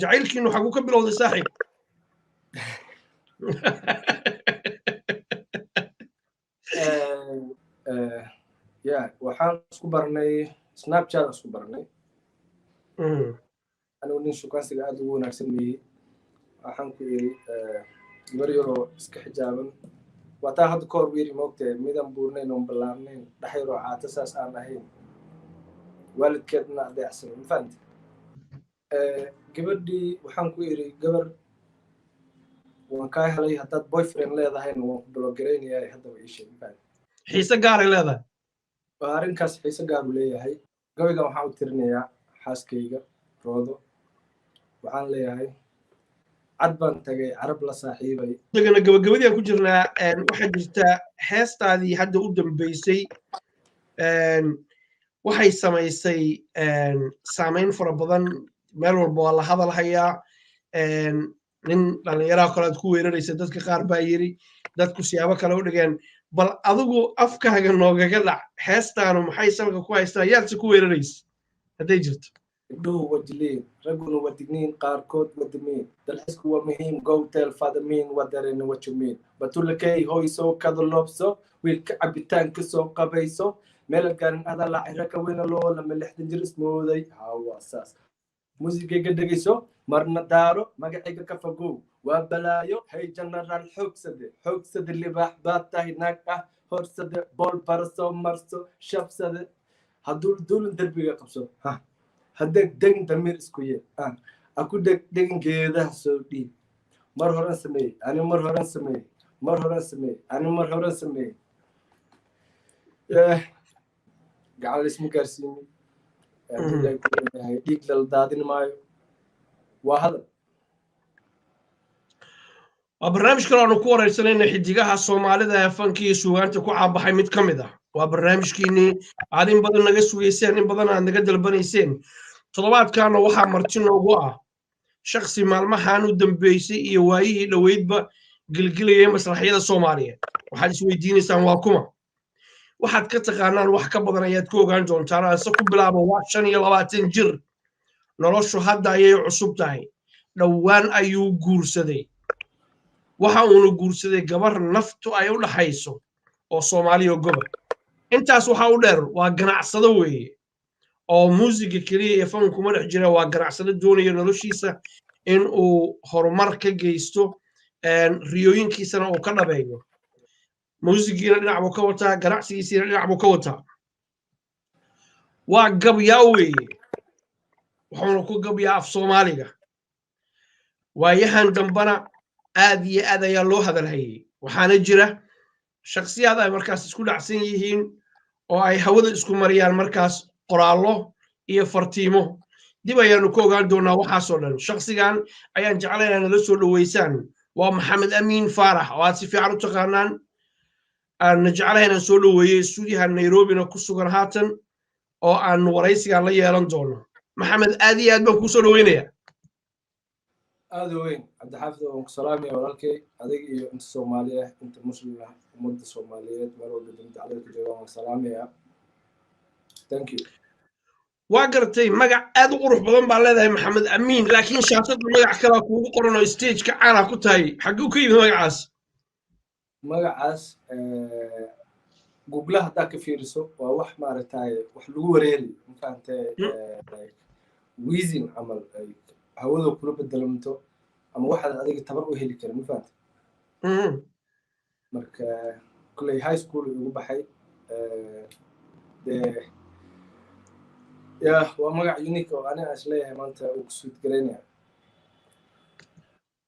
jacaylkiinu xaguu ka bilowday saaxiib ya waxaan isku barnay snapchat isku barnay anigu nin shukaansiga aad ugu wanaagsan meeyey waxaan ku yiri gabar yaroo iska xijaaban wataa hadda ka hor wiiri moogtahay midaan buurnayn oon ballaarnayn dhaxyaroo caata saas aan ahayn waalidkeedna adeecsan ma fahamti gabadhii waxaan ku yiri gabar waan kaa helay haddaad boyfriend leedahayna waan ku blogaraynayaa haddaba ii sheeg ma fahamti xiise gaaray leedahay waa arrinkaas xiise gaaru leeyahay gabaygan waxaan u tirinayaa xaaskayga roodo waxaan leeyahay cad baan tagay carab la saaxiibay dagana gabagabadii aan ku jirnaa waxaa jirta heestaadii hadda u dambeysay waxay samaysay saamayn fara badan meel walba waa la hadalhayaa nin dhallinyaraha kale aad ku weeraraysa dadka qaar baa yiri dadku siyaabo kale u dhigeen bal adigu afkaaga noogaga dhac heestaanu maxay salka ku haystaa yaadse ku weeraraysa hadday jirto gabdhuhu wajiliin ragguna wadigniin qaarkood wadamiin dalxisku waa muhiim gowtel fadamiin wadarena wajumiin batulakay hoy soo kada loobso wiilka cabitaan ka soo qabayso meel gaarin adala ciraka weyna loo lama lixdan jir ismooday hawa saas muusigayga dhegayso marna daaro magacayga ka fogow waa balaayo hay generaal xoogsade libaax baa tahay naag ah horsade bool baraso marso shabsade hadduu duulin derbiga qabso haddeg degin damiir isku yee aku degin geedaha soo dhiib mar horan sameeyey ani mar horan sameeyey mar horan sameeyey ani mar horan sameeyey gacan laysma gaarsiini dhiig lala daadin maayo waa hadal waa barnaamij kale aanu ku waraysanayna xidigaha soomaalida ee fanka iyo suugaanta ku caabaxay mid ka mid ah waa barnaamijkiinii aad in badan naga sugayseen in badan aad naga dalbanayseen toddobaadkaana waxaa marti noogu ah shakhsi maalmahan u dambeysay iyo waayihii dhoweydba gelgelayay masraxyada soomaaliyeed waxaad isweydiinaysaan waa kuma waxaad ka taqaanaan wax ka badan ayaad ku ogaan doontaan ase ku bilaabo waa 25 jir noloshu hadda ayay cusub tahay dhowaan ayuu guursaday waxa uuna guursaday gabar naftu ay u dhaxayso oo Soomaaliya gobol intaas waxa u dheer waa ganacsado weeye oo muusiga kaliya iyo fanku ma dhex jira waa ganacsado doonaya noloshiisa in uu horumar ka geysto riyooyinkiisana uu ka dhabeeyo muusigiina dhinac buu ka wataa ganacsigiisina dhinac buu ka wataa waa gabyaa weeye wuxuuna ku gabyaa af Soomaaliga waayahan dambana aad iyo aad ayaa loo hadalhayay waxaana jira shakhsiyaad ay markaas isku dhacsan yihiin oo ay hawada isku mariyaan markaas qoraallo iyo fartiimo dib ayaanu ku ogaan doonaa waxaasoo dhan shakhsigan ayaan jeclaynaa nala soo dhaweysaan waa maxamed amiin faarax oo aad si fiican u taqaanaan aan jeclaynaa soo dhaweeyey stuudiyaha nairobina ku sugan haatan oo aan waraysigan la yeelan doono maxamed aad iyo aad baan kuu soo dhaweynayaa aad weyn cabdixaafid waan ku salaamaya walaalkay adiga iyo inta Soomaaliya inta muslimka ummadda Soomaaliyeed meel walba dacalada ku jooga waan salaamayaa thank you waa gartay magac aad u qurux badan baa leedahay maxamed amiin laakiin shaashada magac kale kuugu qoran oo stage-ka caan ah ku tahay xaguu ka yimid magacaas google hadda ka fiiriso waa wax maaragtay wax lagu wareeri mafaantay wheezing amal hawada kula bedelanto ama waxaad adiga tabar u heli karin mafaantay marka kulay high school ugu baxay waa magac unique oo aniga isleeyahay maanta uu ku suud gareynaya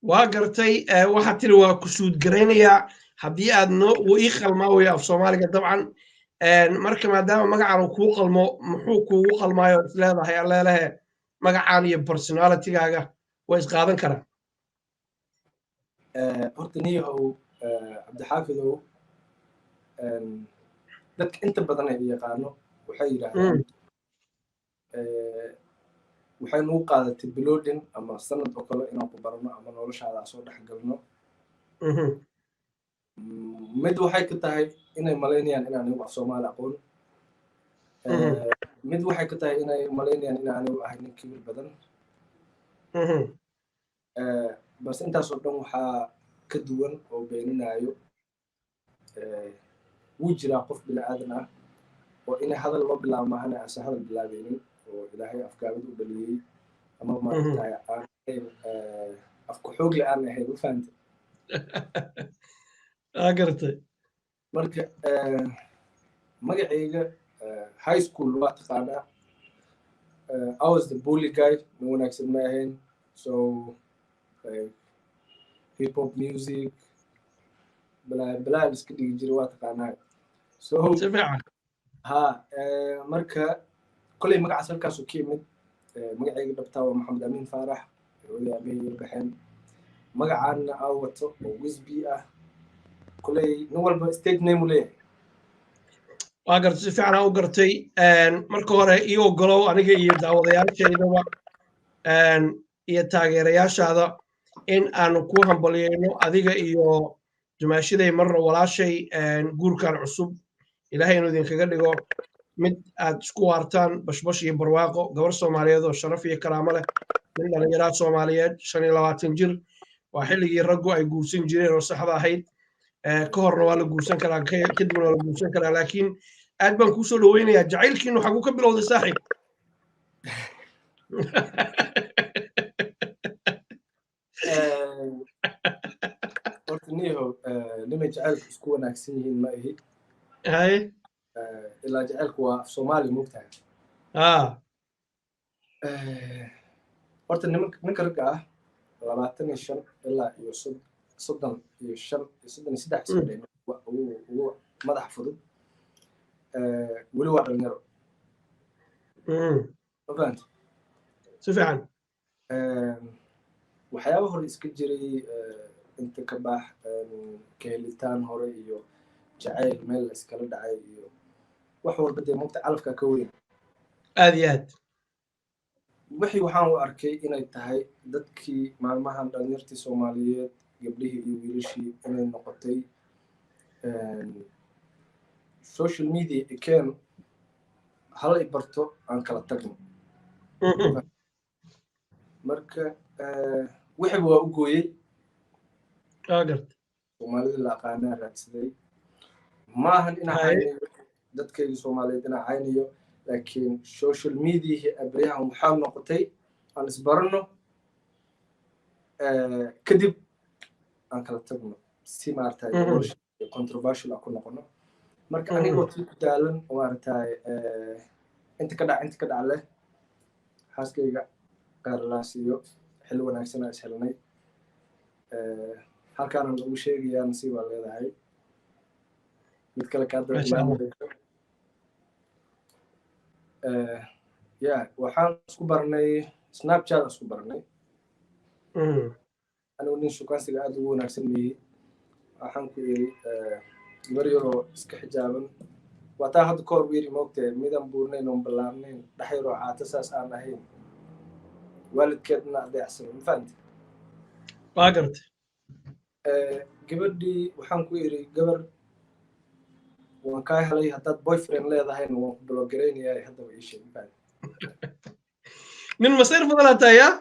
waa gartay waxaad tiri waa ku suud gareynayaa haddii aad uu ii qalmaa weeye af Soomaaliga dabcan marka maadaama magacan uu kuu qalmo muxuu kuugu qalmaayo is leedahay alleelehe magacaan iyo personalitygaaga way is qaadan karaan horta niyahow cabdixaafidow dadka inta badan ay yaqaano waxay yidhaahdaan waxay nagu qaadatay biloodin ama sanad oo kale inaan ku barano ama noloshaada soo dhex galno mid waxay ka tahay inay malaynayaan inaan anigu af Soomaali aqoon mid waxay ka tahay inay malaynayaan inaan anigu ahay nin kibir badan bas intaasoo dhan waxaa ka duwan oo beeninayo wuu jiraa qof bini'aadan ah oo inay hadal loo bilaabo maahana aase hadal bilaabeynin oo ilaahay afkaabad u dhaliyey ama maaragtahay aan ahayn afku xoogle aan ahayn ma fahanta gartay marka magacayga high school waa taqaanaa I was the bully guy no wanaagsan ma ahayn so hip hop music balaa iska dhigi jiray waa taqaanaa so ha marka kolay magacaas halkaasuu ka yimid magacayga dhabtaa waa maxamed amiin faarax wali aabahayga baxeen magacaana aa wato oo wisby ah kolay nin walba stage name u leeyahay waa gartay si fiican u gartay marka hore ii ogolow aniga iyo daawadayaashaydaba iyo taageerayaashaada in aanu ku hambaliyeyno adiga iyo dumaashaday marna walaashay guurkan cusub ilaahay inuu idinkaga dhigo mid aad isku waartaan bashbash iyo barwaaqo gabar soomaaliyeed oo sharaf iyo karaamo leh nin dhallinyaraad soomaaliyeed 25 jir waa xilligii raggu ay guursan jireen oo saxda ahayd ka horna waa la guursan karaa kadibna waa la guursan karaa laakiin aad baan kuu soo dhaweynayaa jacaylkiinu xaguu ka bilowday saaxiib horta niho nimay jacaylku isku wanaagsan yihiin ma ahi haye ilaa jacaylku waa af soomaali moogtahay horta ninka ragga ah 25 ilaa iyo 33 sano ugu madax fudud weli waa dhalinyaro ma fahanta si fiican waxyaaba hore iska jiray inta ka baax ka helitaan hore iyo jacayl meel la iskala dhacay iyo wax walba dee moogta calafka ka weyn aad iyo aad wixii waxaan u arkay inay tahay dadkii maalmahan dhalinyartii soomaaliyeed gabdhihii iyo wiilashii inay noqotay social media ikeen hal i barto aan kala tagno marka wixiba waa u gooyey soomaalida la aqaanaa raadsaday maahan inaa caynayo dadkayga soomaaliyeed inaa caynayo laakiin social mediahi abriyahan waxaa noqotay aan isbaranno kadib aan kala tagno si maaragtay controversial aan ku noqono marka aniga wati ku daalan maaragtay inta ka dhac leh xaaskayga qaarlaasiyo xilli wanaagsan aan ishelnay halkaanan ugu sheegayaa nasiib baa leedahay mid kale kaa waxaan isku barnay snapchat aan isku barnay anigu nin shukaansiga aad ugu wanaagsan meeyey waxaan ku yiri gabar yaroo iska xijaaban waa taa hadda ka hor wiiri moogtee midaan buurnayn oon ballaarnayn dhex yaroo caata saas aan ahayn waalidkeedna adeecsan ma fahamti waa gartay gabadhii waxaan ku yiri gabar waan kaa helay haddaad boyfriend leedahayna waan ku blogaraynayaa haddaba ii sheeg ma fahamti nin masayr badan hataa yaa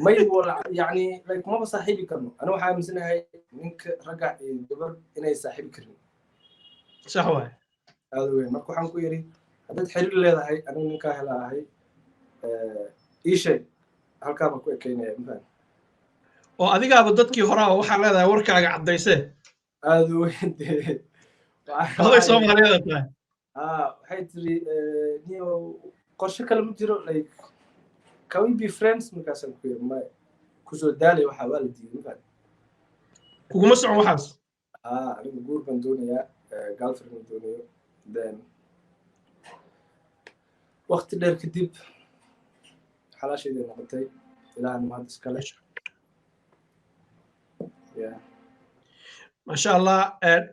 may wala yani like maba saaxiibi karno ana waxaa aaminsanahay ninka ragga iyo gabar inay saaxiibi karin sax waay aad weyn marka waxaan ku yiri haddaad xiriir leedahay anigu ninkaa hela ahay ii sheeg halkaa baan ku ekeynaya ma fahamti oo adigaaba dadkii horaa waxaa leedahay warkaaga caddaysee aad weyn dee oday soomaaliyeeda tahay waxay tiri niyo qorshe kale ma jiro like can we be friends markaasaan ku yiri maya kusoo daalay waxaa waa la diiday ma fahamti kuguma socon waxaas anigu guur baan doonayaa girlfriend baan doonayo then waqti dheer kadib xalaashayday noqotay ilaahan mahad iskale maasha allah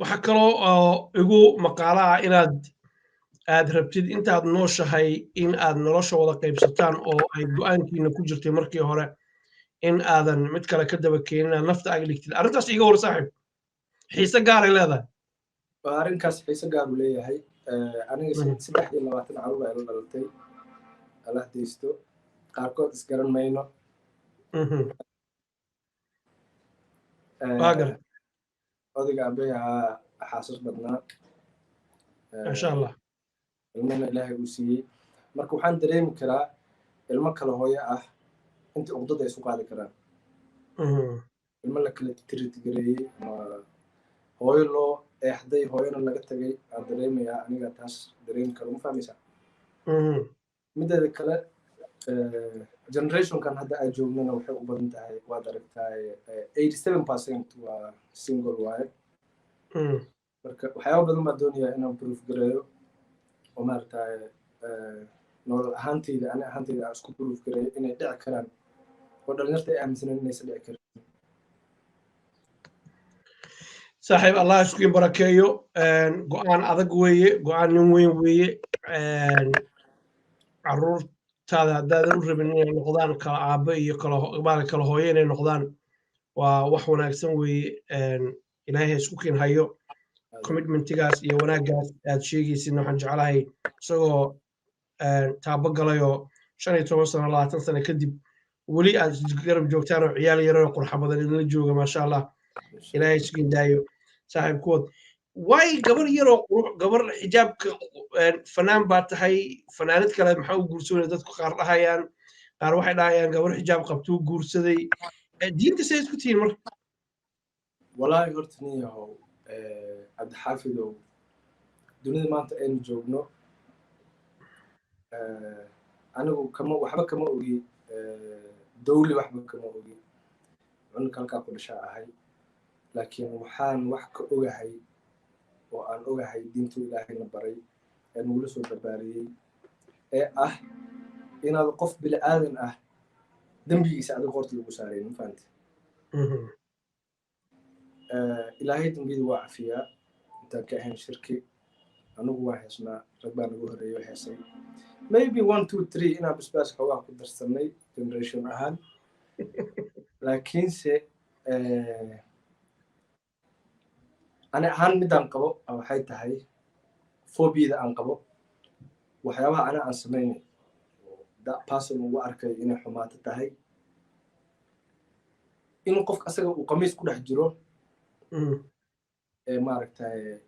waxaa kaloo igu maqaalo ah inaad rabtid intaad nooshahay in aad nolosha wada qaybsataan oo ay go'aankiina ku jirtay markii hore in aadan mid kale ka daba keenin aad nafta ag dhigtid arrintaas iga hor saaxiib xiise gaaray leedahay arrinkaas xiise gaaru leeyahay aniga 23 caruur ay la dhalatay allah deysto qaarkood isgaran mayno واقر odayga aabbahay ahaa xaasas badnaa ما شاء الله ilmana ilaahay uu siiyey marka waxaan dareemi karaa ilmo kale hooyo ah inta uqdada ay isu qaadi karaan ilmo la kala tiritgareeyey ama hooyo loo eexday hooyona laga tagay aan dareemayaa aniga taas dareemi karo ma fahmaysaa mideeda kale generationkan hadda ay joognana waxay u badan tahay waad aragtaay 87% waa single waaye marka waxyaaba badan baa doonayaa inaan proof gareeyo oo maaragtaay nolol ahaantayda ani ahaantayda aan isku proof gareeyo inay dhici karaan oo dhalinyarta ay aaminsaneen inaysan dhici karin صاحب الله يسكي بركايو قوان أدق ويه قوان يوين ويه عرور هذا دادر ربني نقدان كعابي كلا كالهوين نقدان ووحونا يسوي إلهي سكين هايو commitment تجاس يونا جاس هالشيء سينو حنجعلها سو تابق له شان يتوصل الله تنسى كدب ولي أجرب جوكتان وعيالي يرون قرحة بدل اللي جوجا ما شاء الله إلهي سكين دايو صاحب كود واي قبر يرو قبر حجاب فنان باتهاي فنانات كلا محاو قرسون دادك قار لهايان قار واحد لهايان قبر حجاب قبتو قرسدي دين تسيس كتير مر والله قرتني هو عبد الحافظ دنيا ما أنت أين جوجنو أنا كمان وحبك كمان أوجي دولي وحبك كمان أوجي عندك كل شيء هاي لكن waxaan wax ka ogahay oo aan ogahay diinta Ilaahayna baray ee nagu soo barbaariyay ee ah inaad qof bil aadan ah dambigiisa aad qorto lagu saaray ma fahanti Ilaahay dambiga waa cafiya inta ka ahayn shirki anigu waa heesnaa rag baa nagu horeeyay heesay maybe 1 2 3 ina bisbaas xoogaa ku darsanay generation ahaan laakiin se أنا أهم مدام قبو أو حيت هاي فوبيا عن قبو وحياها أنا عن سميني دا باسل وأركي إنه حماة تهاي إنه قف أسرع وقميص كله حجرو ما ركتاي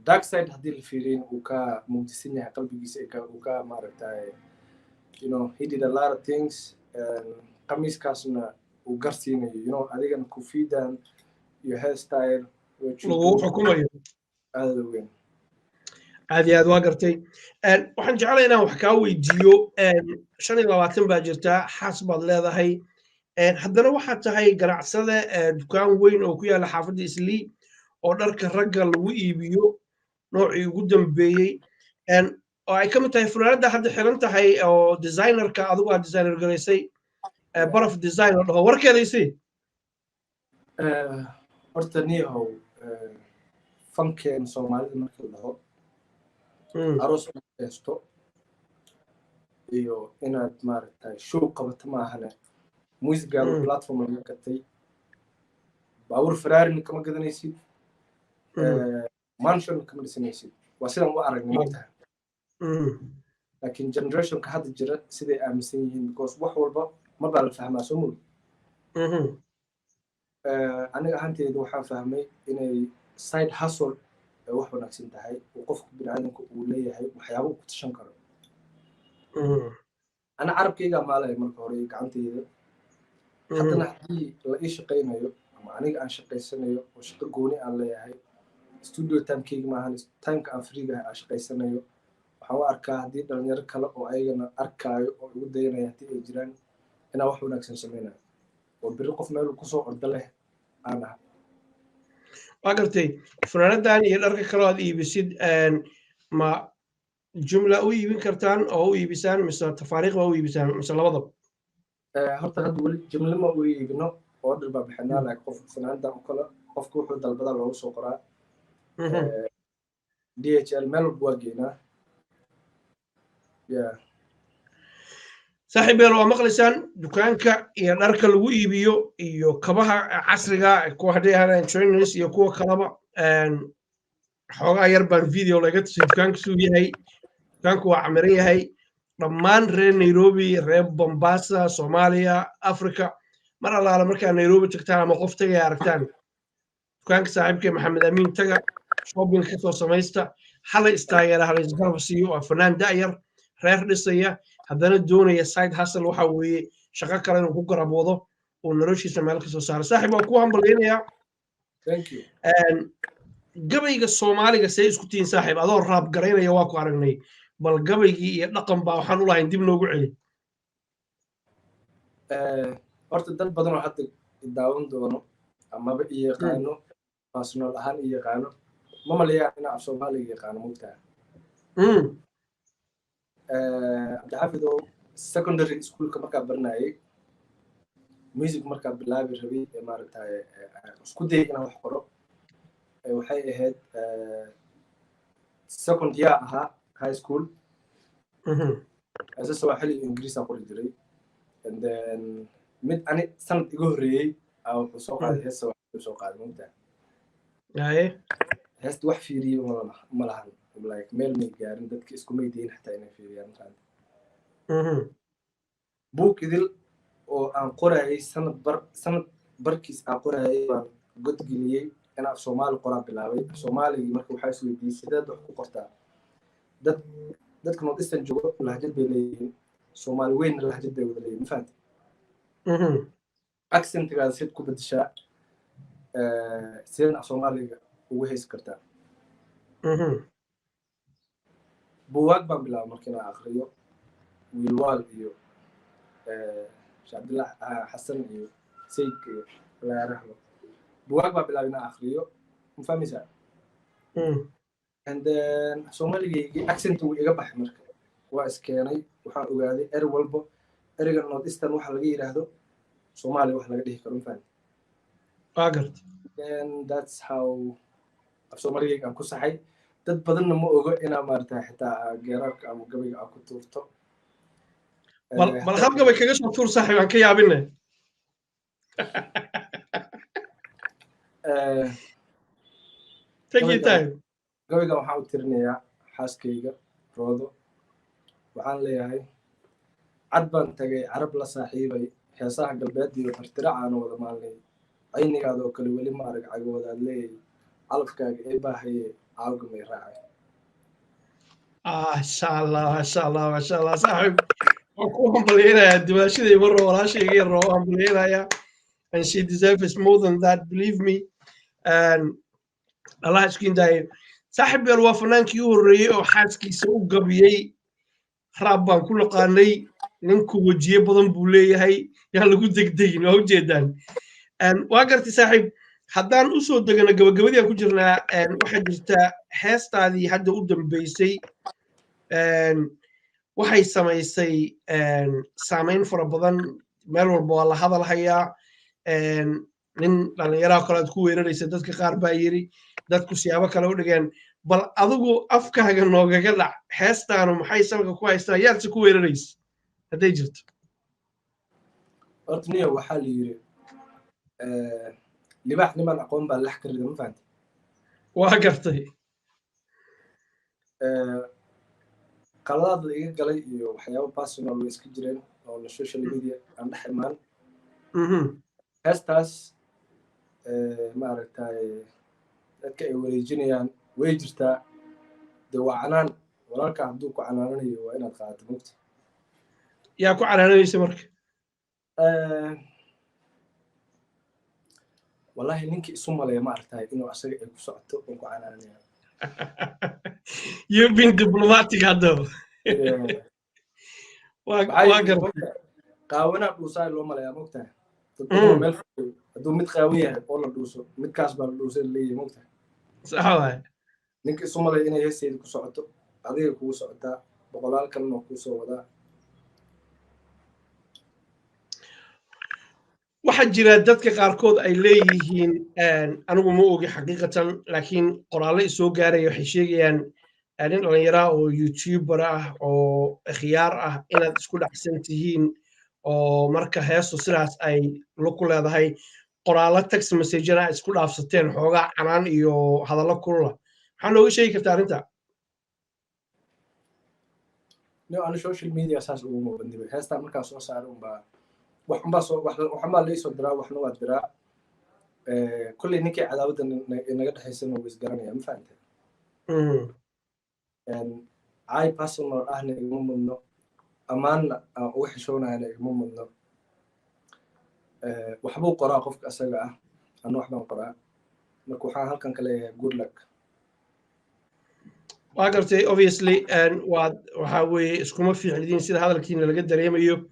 دارك سايد هذي الفيرين وكا ممتسيني قلبي جيسيكا وكا ما ركتاي you know he did a lot of things قميص كاسنا وقرسيني you know أديكن كوفيدان your hairstyle لو حكومة هذا وين هذه واقرتي waxaan jeclahay inaan wax ka weydiiyo 25 baa jirta xasab leeda hay haddana waxa tahay ganacsade dukaan weyn oo ku yaala xaafadda Islii oo dharka ragga lagu iibiyo noocii ugu dambeeyay oo ay kamid tahay funaanada hadda xiran tahay oo designerka adigu aad designer galeysay baraf design oo warkeedaysay horta niyahow fankeen Soomaalida marka la dhaho aroos heesto iyo inaad maaragtay show qabato ma ahane muusiga platform la gatay baawur Ferrari kama gadanaysid mansion kama dhisanaysid waa sidan u aragnay maanta laakiin generation ka hadda jira siday aaminsan yihiin because wax walba ma baa la fahmaa soo mud aniga ahaantayda waxaan fahmay inay side hustle wax wanaagsan tahay oo qofka bini'aadamka uu leeyahay waxyaabo uu ku tashan karo ana carabkayga maalay marka hore gacantayda haddana haddii la ii shaqaynayo ama aniga aan shaqaysanayo oo shaqo gooni aan leeyahay studio timekayga maahan timeka aan freega aan shaqaysanayo waxaan u arkaa haddii dhalinyaro kale oo ayagana arkaayo oo igu dayanaya haddii ay jiraan inaan wax wanaagsan samaynayo oo biri qof meel kusoo ordo leh aan aha وقرتي فنانتان يدرك كلاد يبسد ما جملة أو يبين كرتان أو يبسان مثل تفاريق أو يبسان مثل لبضب horta hadda weli jimle ma u iibino order baa bixinaa laakiin qof fanaanda oo kale qofku wuxuu dalbada loogu soo qoraa DHL meel walba waa geynaa صاحب يلو مقلسان دكانك يا دارك لو iibiyo iyo kabaha casriga ku hadheeyaan trainers iyo kuwa kalaba xogaa yar baan video laga tusay dukaanka suu yahay dukaanku waa camiran yahay dhammaan reer Nairobi reer Mombasa Soomaaliya Afrika mar allaala markaa Nairobi tagtaan ama qof tagay aragtaan dukaanka saaxiibkay Maxamed Amiin taga shopping ka soo samaysta hala istaageera hala isgarab siiyo waa fanaan da'yar reer dhisaya haddana doonaya side hustle waxa weeye shaqo kale inuu ku garab wado oo noloshiisa meel ka soo saaro saaxiib waan ku hambalyeynaya thank you gabayga Soomaaliga say isku tiin saaxiib adoo raab garaynaya waa ku aragnay bal gabaygii iyo dhaqan baa waxaan u lahayn dib noogu celi horta dad badan oo hadda daawan doono amaba iyo yaqaano personal ahaan iyo yaqaano ma malayaa in af Soomaaliga yaqaano mugtaa cabdixaafid oo secondary schoolka markaa baranayay music markaa bilaabi rabay maaragtay isku dayay inaan wax qoro waxay ahayd second year ahaa high school asasoo waa xilli ingiriis aan qori jiray and then mid ani sanad iga horreeyey wuxuu soo qaaday heesta waxuu soo qaaday mugtaa heesta wax fiiriyo ma lahan like meel may gaarin dadka isku maydayin xataa inay fiiriyaan buug idil oo aan qorayay sanad barkiis aan qorayay baan godgeliyey in af Soomaali qoraa bilaabay Soomaaligii marka waxaa is weydiiyey sideed wax ku qortaa dadka Northeastern joogo lahjad bay leeyihiin Soomaali weyn lahjad bay wada leeyihiin fahamti accentigaada sid ku bedeshaa sideen af Soomaaliga ugu heesi kartaa buugaag baan bilaabay marka inaan akhriyo wiilwaal iyo Cabdillah Xasan iyo Sayid iyo la yaraahdo buugaag baan bilaabay inaan akhriyo ma fahmaysaa and then Soomaaligaygii accent uu iga baxay marka waa iskeenay waxaan ogaaday er walba ereyga Northeastern waxa laga yiraahdo Soomaali wax laga dhihi karo ma fahmay agart and that's how af Soomaaliga aan ku saxay dad badanna ma oga inaa maartay xitaa geerarka ama gabayga aan ku tuurto bal hal gabay kaga soo tuur saaxiib aan ka yaabinay take your time gabayga waxaan u tirinayaa xaaskayga Roodo waxaan leeyahay cad baan tagay carab la saaxiibay heesaha galbeed iyo tartiracaan wada maalnay aynigaada oo kale weli ma arag cagoodaad leeyahay calafkaaga ee baahaye caawga may raacay masha Allah saaxiib waan ku hambalyeynaya dibaashadii mar walaashayga yar oo hambalyeynaya and she deserves more than that believe me and Allah iskin daay saaxiib yar waa fanaankii u horreeyay oo xaaskiisa u gabiyay raab baan ku naqaanay ninku wajiye badan buu leeyahay yaa lagu degdegin waa ujeedaan waa gartay saaxiib haddaan u soo degano gabagabadii aan ku jirnaa waxaa jirta heestaadii hadda u dambeysay waxay samaysay saameyn fara badan meel walba waa la hadalhayaa nin dhallinyaraha kale aad ku weeraraysa dadka qaar baa yiri dadku siyaabo kale u dhigeen bal adigu afkaaga noogaga dhac heestaanu maxay salka ku haystaa yaadse ku weeraraysa hadday jirto horta niyo waxaa la yiri libaax niman aqoon baa lax ka rida ma fahantay waa gartay qaladaad la iga galay iyo waxyaabo personal way iska jireen oo na social media aan dhex imaan heestaas maaragtay dadka ay wareejinayaan way jirtaa dee waa canaan walaalka hadduu ku canaananayo waa inaad qaadato mugta yaa ku canaananaysa marka wallahi ninkii isu maleeya ma aragtay inuu asaga ay ku socoto oo ku canaananaya you've been diplomatic haddaba waa gartay qaawanaa dhuusaa loo maleeyaa mugtahay meel hadduu mid qaawan yahay oo la dhuuso midkaas baa la dhuusay leeyahay mugtahay sax waay ninka isu maleeya inay heeseeda ku socoto adiga kugu socotaa boqolaal kalena kuu soo wadaa waxaa jira dadka qaarkood ay leeyihiin anigu ma ogi xaqiiqatan laakiin qoraalle isoo gaaraya waxay sheegayaan nin dhallinyaraha oo youtuber ah oo khiyaar ah inaad isku dhacsan tihiin oo marka heestu sidaas ay ku leedahay qoraallo text messagena isku dhaafsateen xoogaa canaan iyo hadallo kulula maxaa nooga sheegi kartaa arrinta أنا social media أساس أمور بندبه هستا مركز صار صارون وحما ليس درا وحنا ودرا كل نكى عداوة إن قد حسنا ويسقرني أم فهمت I personal أهنا يوم منه أمان وحشونا أنا يوم منه وحبو قراء قفك أسرع أنا وحبا قراء مركوحان هل كان كله good luck وأقرتي obviously وحاوي اسكوما في عدين سيد هذا الكين اللي قدر يميو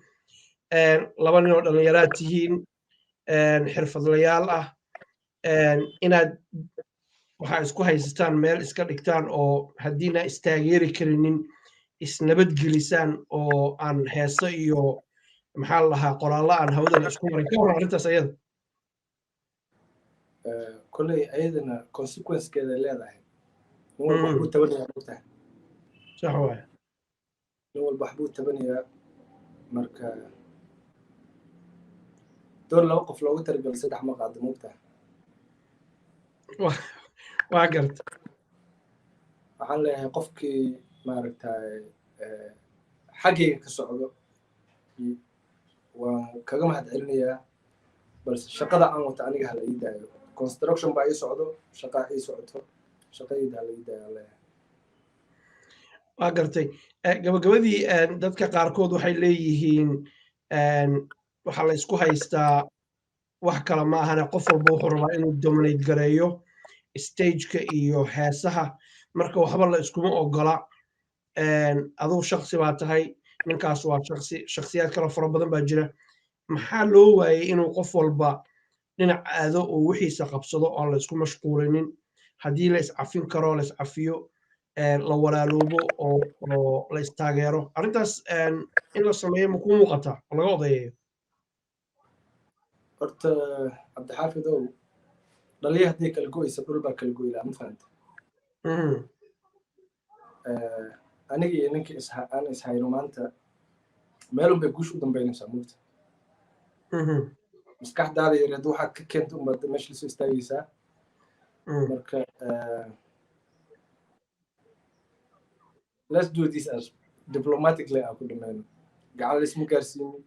لبني ودلنيارات تهين حرفة ليال inaad waxaa isku haystaan meel iska dhigtaan oo haddiina istaageeri karinin isnabadgelisaan oo aan heeso iyo maxaa la lahaa qoraallo aan hawada la isku marin ka waran arrintaas ayada kolley ayadana consequencekeeda leedahay nin walba waxbuu tabanayaa mogtahay sax waaya nin walba waxbuu tabanayaa marka door laba qof loogu talagalay saddex ma qaado mogtahay waa garta waxaan leeyahay qofkii maaragtay xaggayga ka socdo waan kaga mahad celinayaa balse shaqada aan wata aniga hala ii daayo construction baa ii socdo shaqaa ii socoto shaqadayda hala ii daayo leeyahay waa gartay gabagabadii dadka qaarkood waxay leeyihiin waxaa la isku haystaa wax kale ma ahane qof walba wuxuu rabaa inuu dominate gareeyo stageka iyo heesaha marka waxba la iskuma ogola aduu shaksi baa tahay ninkaas waa shaksiyaad kale fara badan baa jira maxaa loo waayey inuu qof walba dhinac aado oo wixiisa qabsado oon la isku mashquulinin haddii la iscafin karo la iscafiyo la walaaloobo oo la istaageero arrintaas in la sameeyo ma kuu muuqataa oo laga odayeeyo horta cabdixaafidow dhaliya haddii kala go'aysa dhul baa kala goy laha ma fahanta aniga iyo ninkii aan ishayno maanta meelun bay guush u dambaynaysaa mugta maskaxdaada yareed waxaad ka keenta unbaad meesha lasoo istaagaysaa marka let's do this as diplomatically aan ku dhamayno gacan laysma gaarsiinin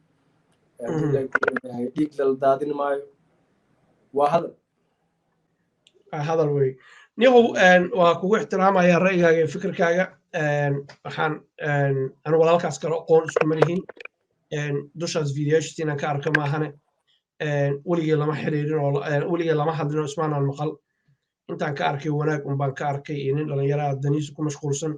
dhiig lala daadin maayo waa hadal wey nihow waa kugu ixtiraamaya ra'yigaaga iyo fikirkaaga waxaan anu walaalkaas kale aqoon isku malihin dushaas videoyaashiisa inaan ka arka maahane weligee lama xiriirin oo weligee lama hadlin oo ismaanaan maqal intaan ka arkay wanaag unbaan ka arkay iyo nin dhallinyaraha daniisa ku mashquulsan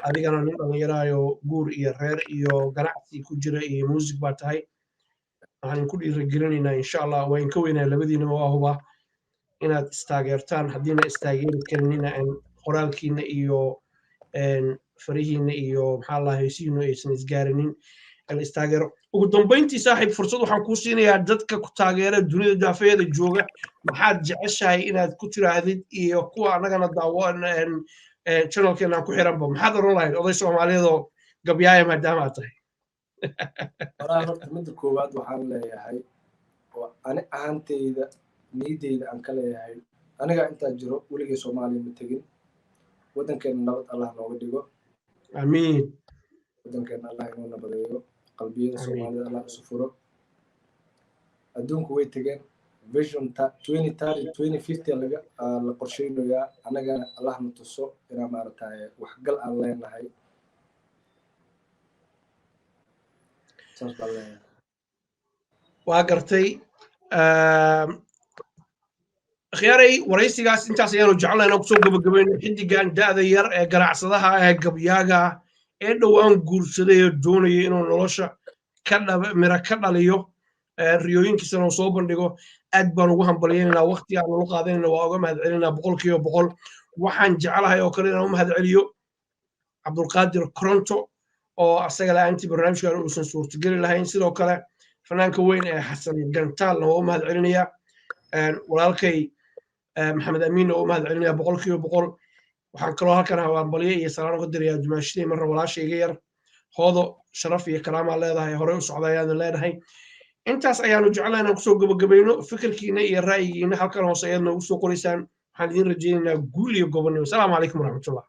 adigana nin dhallinyaraayo guur iyo reer iyo ganacsi ku jira iyo muusig baa tahay waxaan ku dhiirigelinaynaa insha allah waa inka weynaa labadiinaba waa hubaa inaad istaageertaan haddiina istaageeri karinina qoraalkiina iyo farihiina iyo maxaa la haysiinu aysan isgaarinin la istaageero ugu dambayntii saaxiib fursad waxaan kuu siinayaa dadka ku taageera dunida daafeeda jooga maxaad jeceshahay inaad ku tiraahdid iyo kuwa annagana daawo channelkeenaan ku xiranba maxaad oran lahayd oday soomaaliyeed oo gabyaaya maadaama aad tahay waraa horta midda koowaad waxaan leeyahay oo ani ahaanteyda niideyda aan ka leeyahay aniga intaa jiro weligay soomaaliya ma tegin waddankeena nabad allah nooga dhigo amiin waddankeena allah inoo nabadeeyo qalbiyada soomaalida allah isu furo adduunku way tegeen vision 2050 la qorsheynayaa annagana allah na tuso inaa maaragtay waxgal aan leenahay saas baan leeyahay waa gartay khiyaaray waraysigaas intaas ayaanu jeclayn kusoo gabagabayno xiddigan da'da yar ee ganacsadaha ee gabyaaga ee dhowaan guursaday ee doonaya inuu nolosha mira ka dhaliyo riyooyinkiisana uu soo bandhigo aad baan ugu hambalyeynanaa waqti aan ula qaadanayna waa uga mahad celinaa 100% waxaan jeclahay oo kale inaan u mahad celiyo cabdulqaadir koronto oo asaga la'aantii barnaamijkan uusan suurtageli lahayn sidoo kale fanaanka weyn ee xasan gantaalna waa u mahad celinayaa walaalkay maxamed amiinna waa u mahad celinayaa 100% waxaan kaloo halkan hambalye iyo salaan uga dirayaa dumaashadii marna walaashayga yar hoodo sharaf iyo karaamaa leedahay horey u socda ayaanu leenahay intaas ayaanu jeclahay inaan kusoo gabagabayno fikirkiina iyo ra'yigiina halkan hoose ayaad noogu soo qoraysaan waxaan idiin rajaynaynaa guul iyo gobonnimo asalaamu calaykum waraxmatullah